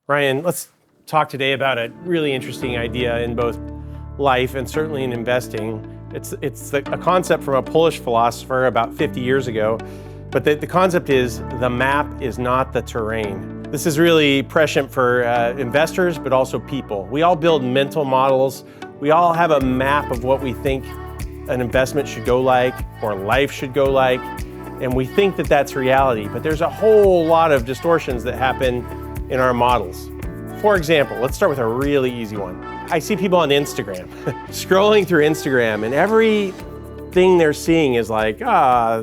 Ryan, let's talk today about a really interesting idea in both life and certainly in investing. It's a concept from a Polish philosopher about 50 years ago, but the concept is the map is not the terrain. This is really prescient for investors, but also people. We all build mental models. We all have a map of what we think an investment should go like or life should go like, and we think that that's reality, but there's a whole lot of distortions that happen in our models. For example, let's start with a really easy one. I see people on Instagram, scrolling through Instagram, and everything they're seeing is like,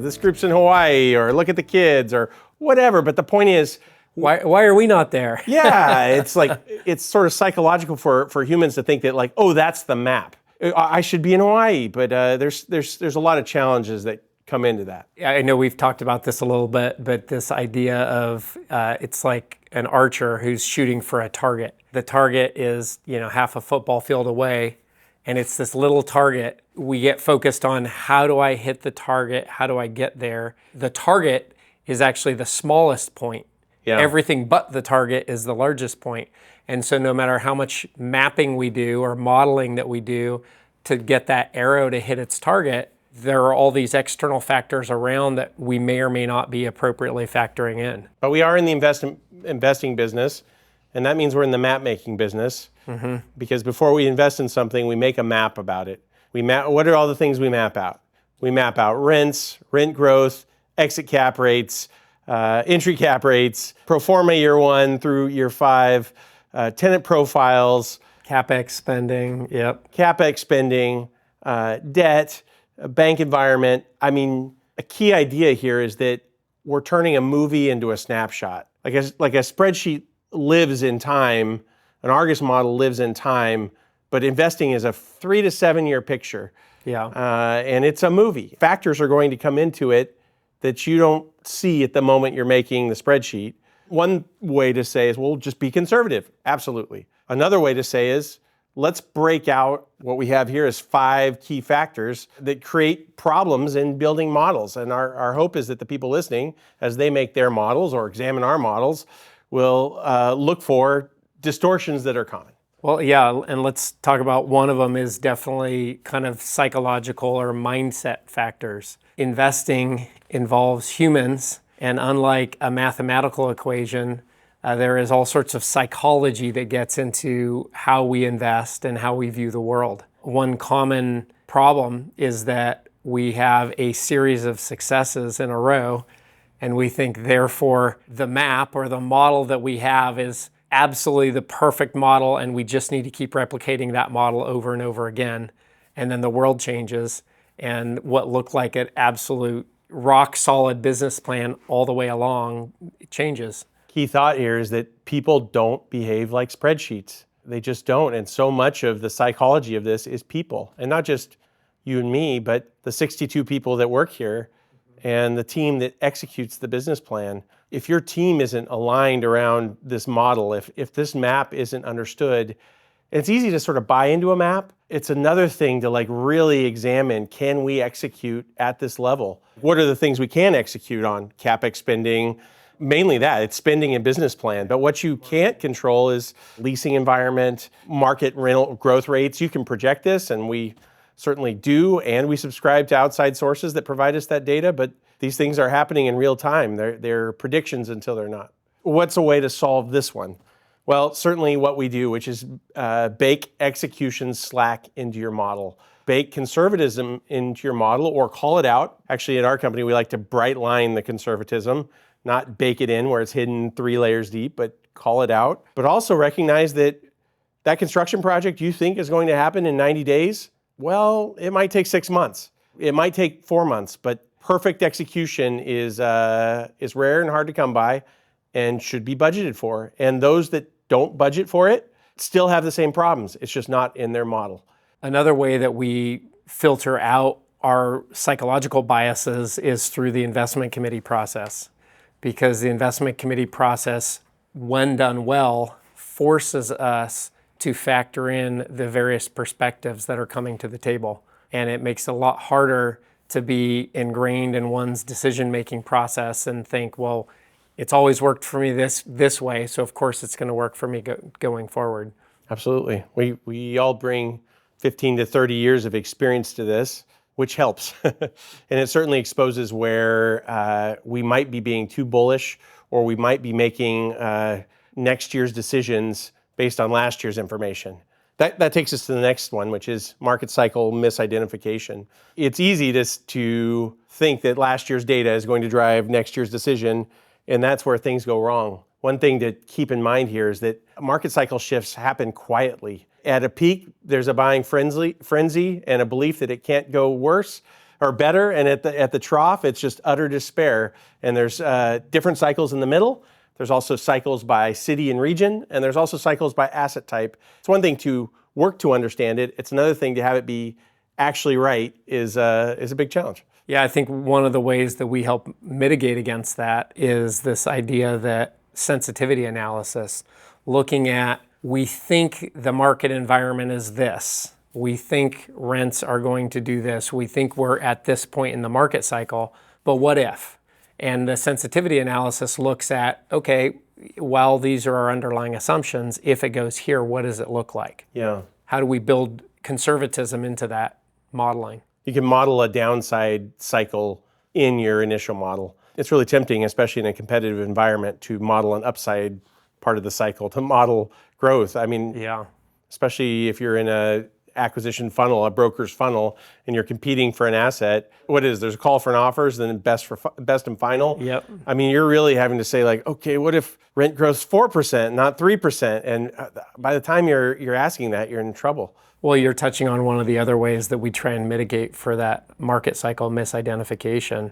this group's in Hawaii, or look at the kids, or whatever. But the point is, why are we not there? yeah, it's like, it's sort of psychological for humans to think that like, oh, that's the map. I should be in Hawaii, but there's a lot of challenges that come into that. I know we've talked about this a little bit, but this idea of it's like an archer who's shooting for a target. The target is, half a football field away, and it's this little target. We get focused on how do I hit the target? How do I get there? The target is actually the smallest point. Yeah. Everything but the target is the largest point. And so no matter how much mapping we do or modeling that we do to get that arrow to hit its target, there are all these external factors around that we may or may not be appropriately factoring in. But we are in the investing business, and that means we're in the map making business. Mm-hmm. Because before we invest in something, we make a map about it. What are all the things we map out? We map out rents, rent growth, exit cap rates, entry cap rates, pro forma year 1 through year 5, tenant profiles, CapEx spending, yep. CapEx spending, debt, bank environment. I mean, a key idea here is that we're turning a movie into a snapshot. Like a spreadsheet lives in time, an Argus model lives in time, but investing is a 3 to 7 year picture. Yeah. And it's a movie. Factors are going to come into it that you don't see at the moment you're making the spreadsheet. One way to say is, well, just be conservative. Absolutely. Another way to say is, let's break out what we have here as 5 key factors that create problems in building models. And our hope is that the people listening, as they make their models or examine our models, will look for distortions that are common. Well, yeah, and let's talk about one of them is definitely kind of psychological or mindset factors. Investing involves humans, and unlike a mathematical equation, there is all sorts of psychology that gets into how we invest and how we view the world. One common problem is that we have a series of successes in a row, and we think therefore the map or the model that we have is absolutely the perfect model, and we just need to keep replicating that model over and over again. And then the world changes, and what looked like an absolute rock solid business plan all the way along changes. Key thought here is that people don't behave like spreadsheets. They just don't. And so much of the psychology of this is people. And not just you and me, but the 62 people that work here and the team that executes the business plan. If your team isn't aligned around this model, if this map isn't understood, it's easy to sort of buy into a map. It's another thing to like really examine, can we execute at this level? What are the things we can execute on? CapEx spending, mainly that, it's spending and business plan. But what you can't control is leasing environment, market rental growth rates. You can project this, and we certainly do, and we subscribe to outside sources that provide us that data, but these things are happening in real time. They're predictions until they're not. What's a way to solve this one? Well, certainly what we do, which is bake execution slack into your model. Bake conservatism into your model or call it out. Actually, at our company, we like to bright line the conservatism, not bake it in where it's hidden 3 layers deep, but call it out. But also recognize that that construction project you think is going to happen in 90 days, well, it might take 6 months. It might take 4 months, but perfect execution is rare and hard to come by and should be budgeted for. And those that don't budget for it still have the same problems. It's just not in their model. Another way that we filter out our psychological biases is through the investment committee process, because the investment committee process, when done well, forces us to factor in the various perspectives that are coming to the table. And it makes it a lot harder to be ingrained in one's decision-making process and think, well, it's always worked for me this way, so of course it's going to work for me going forward. Absolutely. We all bring 15 to 30 years of experience to this, which helps. And it certainly exposes where we might be being too bullish, or we might be making next year's decisions based on last year's information. That takes us to the next one, which is market cycle misidentification. It's easy to think that last year's data is going to drive next year's decision, and that's where things go wrong. One thing to keep in mind here is that market cycle shifts happen quietly. At a peak, there's a buying frenzy and a belief that it can't go worse or better, and at the trough, it's just utter despair. And there's different cycles in the middle. There's also cycles by city and region, and there's also cycles by asset type. It's one thing to work to understand it. It's another thing to have it be actually right is a big challenge. Yeah, I think one of the ways that we help mitigate against that is this idea that sensitivity analysis, looking at, we think the market environment is this. We think rents are going to do this. We think we're at this point in the market cycle, but what if? And the sensitivity analysis looks at, okay, while these are our underlying assumptions, if it goes here, what does it look like? Yeah. How do we build conservatism into that modeling? You can model a downside cycle in your initial model. It's really tempting, especially in a competitive environment, to model an upside part of the cycle, to model growth. I mean, yeah, especially if you're in a acquisition funnel, a broker's funnel, and you're competing for an asset. What is, there's a call for an offers, then best and final. Yep. I mean, you're really having to say like, okay, what if rent growth's 4%, not 3%? And by the time you're asking that, you're in trouble. Well, you're touching on one of the other ways that we try and mitigate for that market cycle misidentification,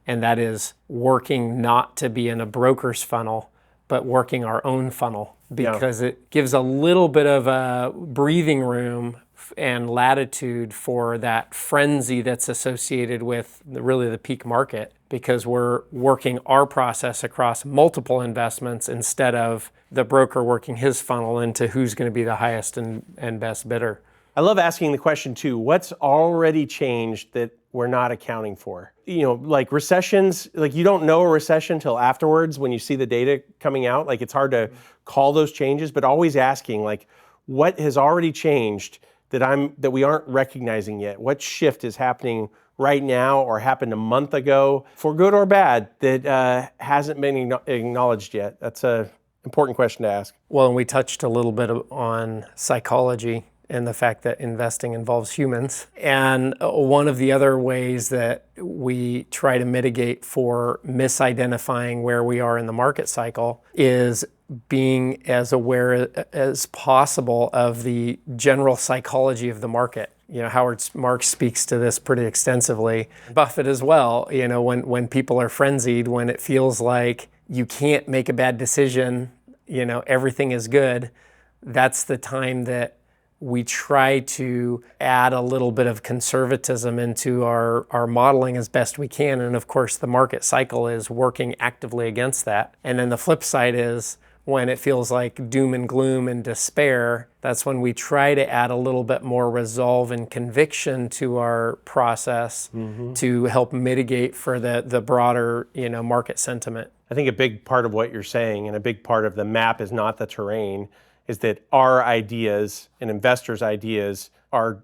and that is working not to be in a broker's funnel, but working our own funnel, because it gives a little bit of a breathing room and latitude for that frenzy that's associated with really the peak market, because we're working our process across multiple investments instead of the broker working his funnel into who's going to be the highest and best bidder. I love asking the question too, what's already changed that we're not accounting for? You know, like recessions, like you don't know a recession until afterwards when you see the data coming out. Like it's hard to call those changes, but always asking like, what has already changed that we aren't recognizing yet? What shift is happening right now or happened a month ago, for good or bad, that hasn't been acknowledged yet? That's an important question to ask. Well, and we touched a little bit on psychology and the fact that investing involves humans. And one of the other ways that we try to mitigate for misidentifying where we are in the market cycle is being as aware as possible of the general psychology of the market. You know, Howard Marks speaks to this pretty extensively. Buffett as well, you know, when people are frenzied, when it feels like you can't make a bad decision, you know, everything is good, that's the time that we try to add a little bit of conservatism into our modeling as best we can. And of course, the market cycle is working actively against that. And then the flip side is when it feels like doom and gloom and despair, that's when we try to add a little bit more resolve and conviction to our process to help mitigate for the broader, you know, market sentiment. I think a big part of what you're saying, and a big part of the map is not the terrain, is that our ideas and investors' ideas are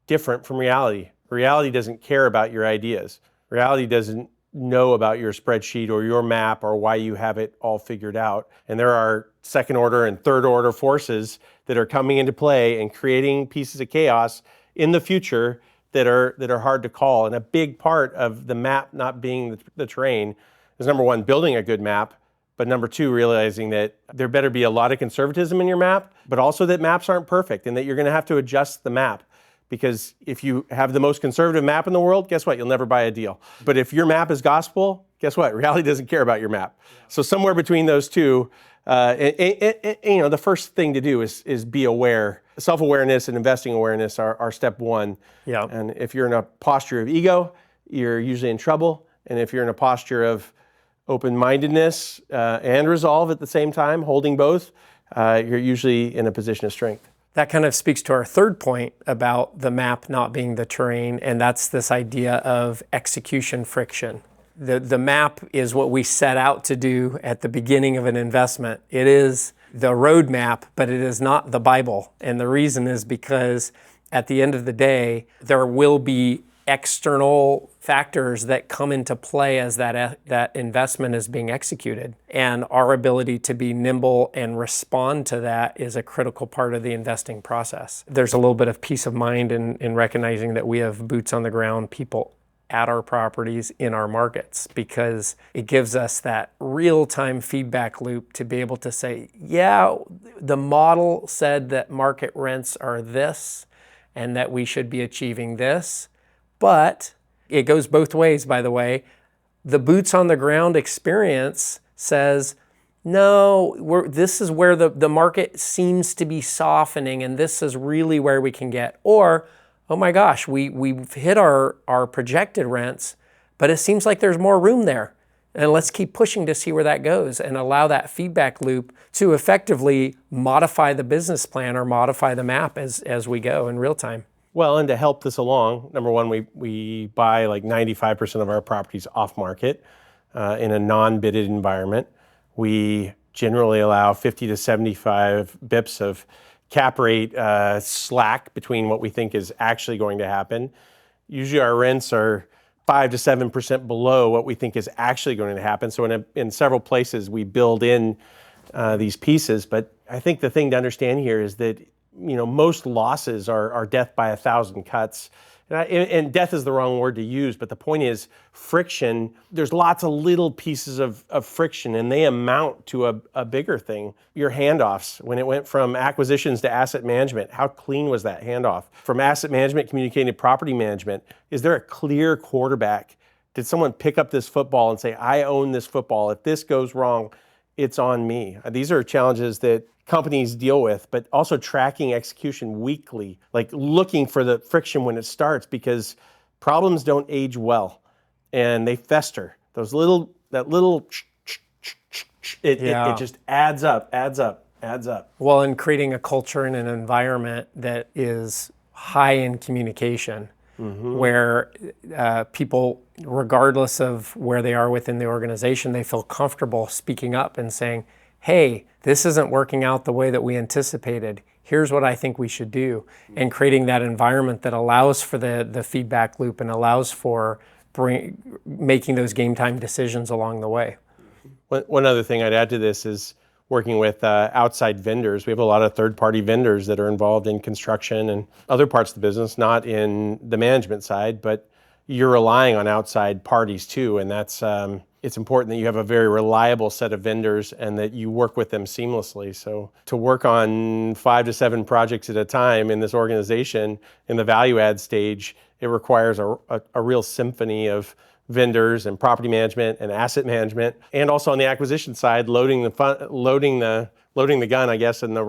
different from reality. Reality doesn't care about your ideas. Reality doesn't know about your spreadsheet or your map or why you have it all figured out. And there are second order and third order forces that are coming into play and creating pieces of chaos in the future that are hard to call. And a big part of the map not being the terrain is, number one, building a good map, but number two, realizing that there better be a lot of conservatism in your map, but also that maps aren't perfect and that you're going to have to adjust the map. Because if you have the most conservative map in the world, guess what? You'll never buy a deal. But if your map is gospel, guess what? Reality doesn't care about your map. So somewhere between those two, you know, the first thing to do is be aware. Self-awareness and investing awareness are step one. Yeah. And if you're in a posture of ego, you're usually in trouble. And if you're in a posture of open-mindedness and resolve at the same time, holding both, you're usually in a position of strength. That kind of speaks to our third point about the map not being the terrain, and that's this idea of execution friction. The map is what we set out to do at the beginning of an investment. It is the roadmap, but it is not the Bible. And the reason is because at the end of the day, there will be external factors that come into play as that investment is being executed. And our ability to be nimble and respond to that is a critical part of the investing process. There's a little bit of peace of mind in recognizing that we have boots on the ground, people at our properties in our markets, because it gives us that real-time feedback loop to be able to say, yeah, the model said that market rents are this and that we should be achieving this, but it goes both ways, by the way. The boots on the ground experience says, no, this is where the market seems to be softening and this is really where we can get. Or, oh my gosh, we've hit our projected rents, but it seems like there's more room there. And let's keep pushing to see where that goes and allow that feedback loop to effectively modify the business plan or modify the map as we go in real time. Well, and to help this along, number one, we buy like 95% of our properties off market in a non-bidded environment. We generally allow 50 to 75 bips of cap rate slack between what we think is actually going to happen. Usually our rents are 5 to 7% below what we think is actually going to happen. So in several places we build in these pieces. But I think the thing to understand here is that most losses are death by 1,000 cuts. And death is the wrong word to use, but the point is friction. There's lots of little pieces of friction, and they amount to a bigger thing. Your handoffs, when it went from acquisitions to asset management, how clean was that handoff? From asset management communicating to property management, is there a clear quarterback? Did someone pick up this football and say, I own this football. If this goes wrong, it's on me. These are challenges that companies deal with, but also tracking execution weekly, like looking for the friction when it starts, because problems don't age well and they fester. It just adds up. Well, in creating a culture and an environment that is high in communication, where people, regardless of where they are within the organization, they feel comfortable speaking up and saying, hey, this isn't working out the way that we anticipated. Here's what I think we should do. And creating that environment that allows for the feedback loop and allows for making those game time decisions along the way. One other thing I'd add to this is working with outside vendors. We have a lot of third-party vendors that are involved in construction and other parts of the business, not in the management side, but you're relying on outside parties too, and that's it's important that you have a very reliable set of vendors and that you work with them seamlessly. So to work on 5 to 7 projects at a time in this organization in the value add stage, it requires a real symphony of vendors and property management and asset management, and also on the acquisition side, loading the gun, I guess, at the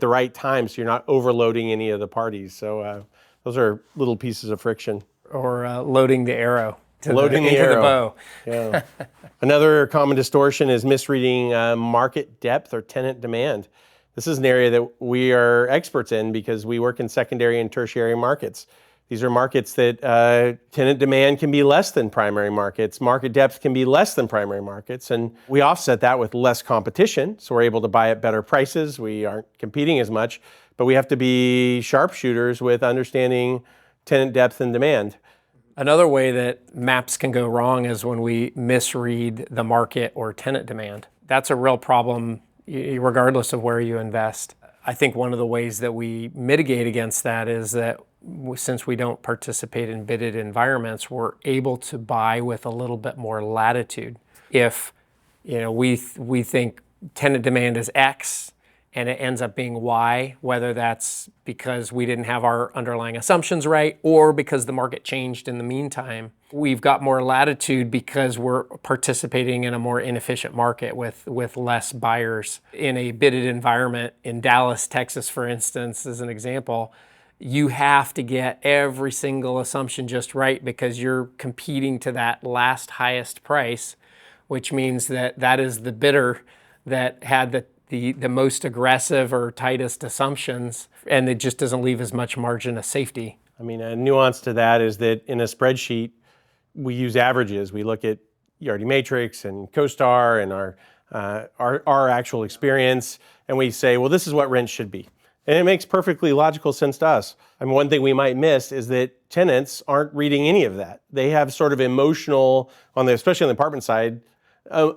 right time, so you're not overloading any of the parties. So those are little pieces of friction. Or loading the arrow. Loading the bow. Yeah. Another common distortion is misreading market depth or tenant demand. This is an area that we are experts in because we work in secondary and tertiary markets. These are markets that tenant demand can be less than primary markets. Market depth can be less than primary markets. And we offset that with less competition. So we're able to buy at better prices. We aren't competing as much, but we have to be sharpshooters with understanding tenant depth and demand. Another way that maps can go wrong is when we misread the market or tenant demand. That's a real problem regardless of where you invest. I think one of the ways that we mitigate against that is that since we don't participate in bidded environments, we're able to buy with a little bit more latitude. If we think tenant demand is X and it ends up being Y, whether that's because we didn't have our underlying assumptions right or because the market changed in the meantime, we've got more latitude because we're participating in a more inefficient market with less buyers. In a bidded environment in Dallas, Texas, for instance, as an example, you have to get every single assumption just right because you're competing to that last highest price, which means that is the bidder that had the most aggressive or tightest assumptions, and it just doesn't leave as much margin of safety. I mean, a nuance to that is that in a spreadsheet, we use averages. We look at ERD Matrix and CoStar and our actual experience, and we say, well, this is what rent should be. And it makes perfectly logical sense to us. I mean, one thing we might miss is that tenants aren't reading any of that. They have sort of emotional, especially on the apartment side,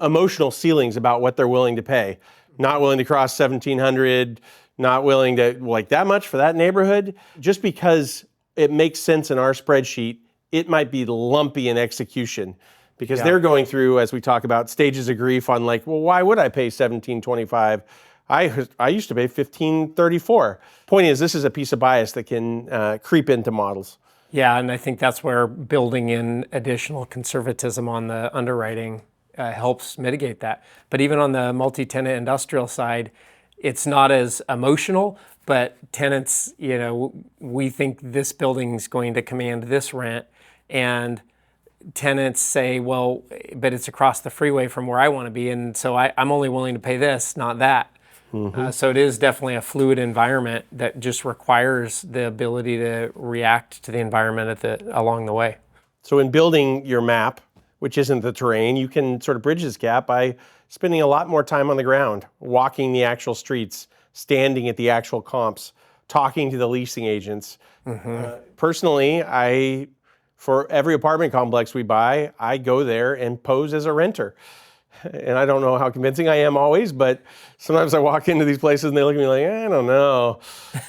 emotional ceilings about what they're willing to pay. Not willing to cross 1,700, not willing to like that much for that neighborhood. Just because it makes sense in our spreadsheet, it might be lumpy in execution because they're going through, as we talk about, stages of grief on like, well, why would I pay 1,725? I used to pay 1534. Point is, this is a piece of bias that can creep into models. Yeah, and I think that's where building in additional conservatism on the underwriting helps mitigate that. But even on the multi-tenant industrial side, it's not as emotional, but tenants, we think this building's going to command this rent, and tenants say, well, but it's across the freeway from where I want to be, and so I'm only willing to pay this, not that. So it is definitely a fluid environment that just requires the ability to react to the environment along the way. So in building your map, which isn't the terrain, you can sort of bridge this gap by spending a lot more time on the ground, walking the actual streets, standing at the actual comps, talking to the leasing agents. Personally, for every apartment complex we buy, I go there and pose as a renter. And I don't know how convincing I am always, but sometimes I walk into these places and they look at me like, I don't know.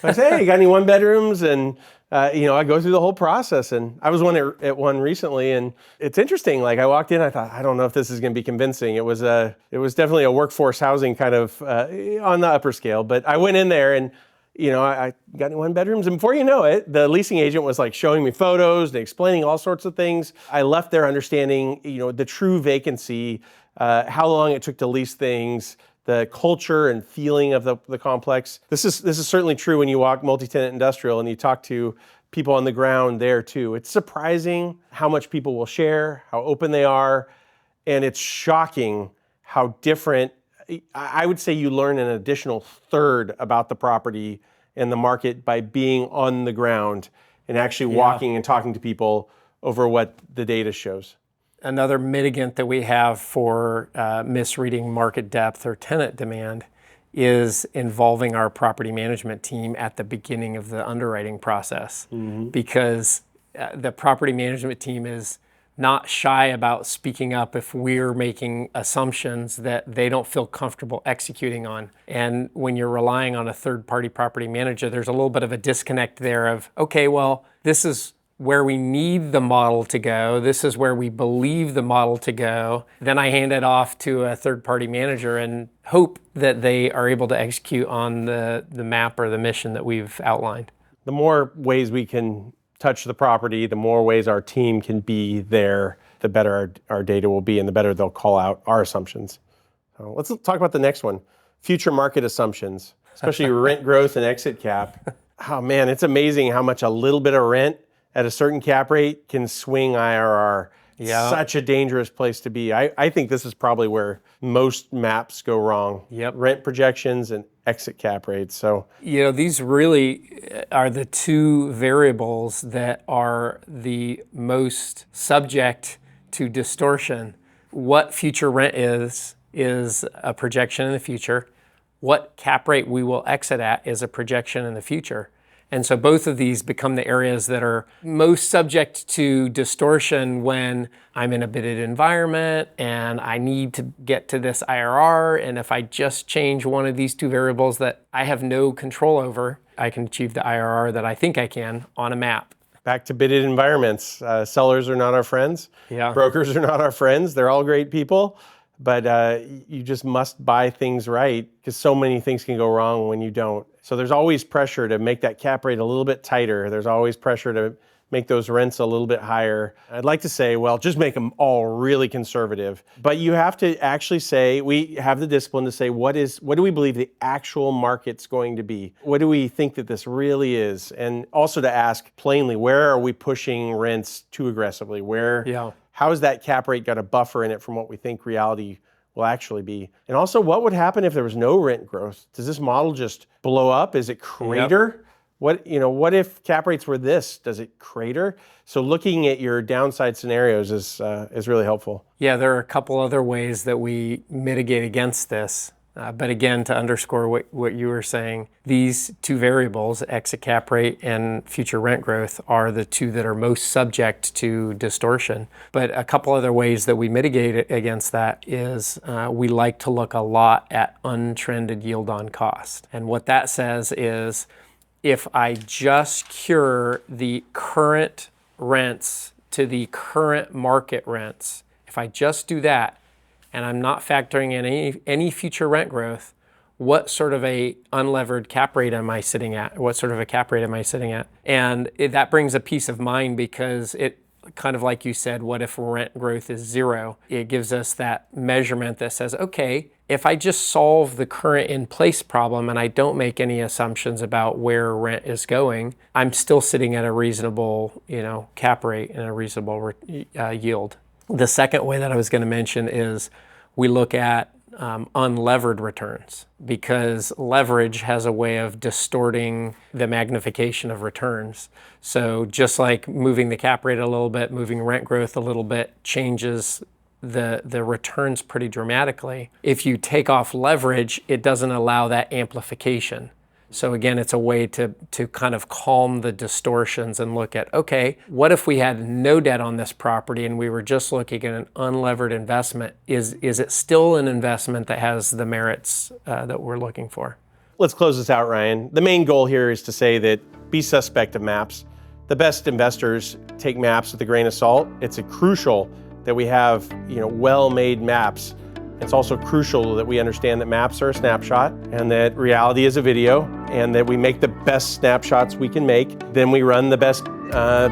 I say, hey, you got any one bedrooms? And I go through the whole process. And I was at one recently, and it's interesting. Like I walked in, I thought, I don't know if this is going to be convincing. It was definitely a workforce housing kind of on the upper scale. But I went in there and I got any one bedrooms, and before you know it, the leasing agent was like showing me photos and explaining all sorts of things. I left there understanding, the true vacancy, how long it took to lease things, the culture and feeling of the complex. This is certainly true when you walk multi-tenant industrial and you talk to people on the ground there too. It's surprising how much people will share, how open they are, and it's shocking how different. I would say you learn an additional third about the property and the market by being on the ground and actually walking and talking to people over what the data shows. Another mitigant that we have for misreading market depth or tenant demand is involving our property management team at the beginning of the underwriting process, because the property management team is not shy about speaking up if we're making assumptions that they don't feel comfortable executing on. And when you're relying on a third-party property manager, there's a little bit of a disconnect there of, okay, well, this is where we need the model to go. This is where we believe the model to go. Then I hand it off to a third-party manager and hope that they are able to execute on the map or the mission that we've outlined. The more ways we can touch the property, the more ways our team can be there, the better our data will be and the better they'll call out our assumptions. So let's talk about the next one, future market assumptions, especially rent growth and exit cap. Oh man, it's amazing how much a little bit of rent at a certain cap rate can swing IRR. Yeah. Such a dangerous place to be. I think this is probably where most maps go wrong. Yep. Rent projections and exit cap rates. So these really are the two variables that are the most subject to distortion. What future rent is a projection in the future. What cap rate we will exit at is a projection in the future. And so both of these become the areas that are most subject to distortion when I'm in a bidded environment and I need to get to this IRR. And if I just change one of these two variables that I have no control over, I can achieve the IRR that I think I can on a map. Back to bidded environments. Sellers are not our friends. Yeah. Brokers are not our friends. They're all great people. But you just must buy things right because so many things can go wrong when you don't. So there's always pressure to make that cap rate a little bit tighter. There's always pressure to make those rents a little bit higher. I'd like to say, well, just make them all really conservative. But you have to actually say, we have the discipline to say, what do we believe the actual market's going to be? What do we think that this really is? And also to ask plainly, where are we pushing rents too aggressively? How is that cap rate got a buffer in it from what we think reality will actually be? And also, what would happen if there was no rent growth? Does this model just blow up? Is it crater? What if cap rates were this? Does it crater? So looking at your downside scenarios is really helpful. Yeah, there are a couple other ways that we mitigate against this. But again, to underscore what you were saying, these two variables, exit cap rate and future rent growth, are the two that are most subject to distortion. But a couple other ways that we mitigate against that is we like to look a lot at untrended yield on cost. And what that says is if I just cure the current rents to the current market rents, if I just do that, and I'm not factoring in any future rent growth, what sort of a unlevered cap rate am I sitting at? What sort of a cap rate am I sitting at? And that brings a peace of mind, because it, kind of like you said, what if rent growth is zero? It gives us that measurement that says, okay, if I just solve the current in place problem and I don't make any assumptions about where rent is going, I'm still sitting at a reasonable, cap rate and a reasonable yield. The second way that I was going to mention is we look at unlevered returns, because leverage has a way of distorting the magnification of returns. So just like moving the cap rate a little bit, moving rent growth a little bit changes the returns pretty dramatically. If you take off leverage, it doesn't allow that amplification. So again, it's a way to kind of calm the distortions and look at, okay, what if we had no debt on this property and we were just looking at an unlevered investment? Is it still an investment that has the merits that we're looking for? Let's close this out, Ryan. The main goal here is to say that be suspect of maps. The best investors take maps with a grain of salt. It's crucial that we have, well-made maps. It's also crucial that we understand that maps are a snapshot and that reality is a video, and that we make the best snapshots we can make. Then we run the best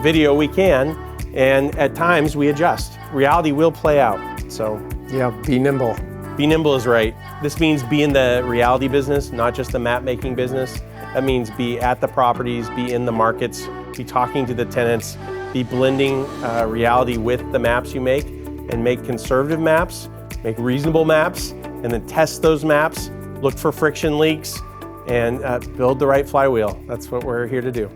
video we can, and at times we adjust. Reality will play out. So yeah, be nimble. Be nimble is right. This means be in the reality business, not just the map making business. That means be at the properties, be in the markets, be talking to the tenants, be blending reality with the maps you make, and make conservative maps, make reasonable maps, and then test those maps, look for friction leaks, and build the right flywheel. That's what we're here to do.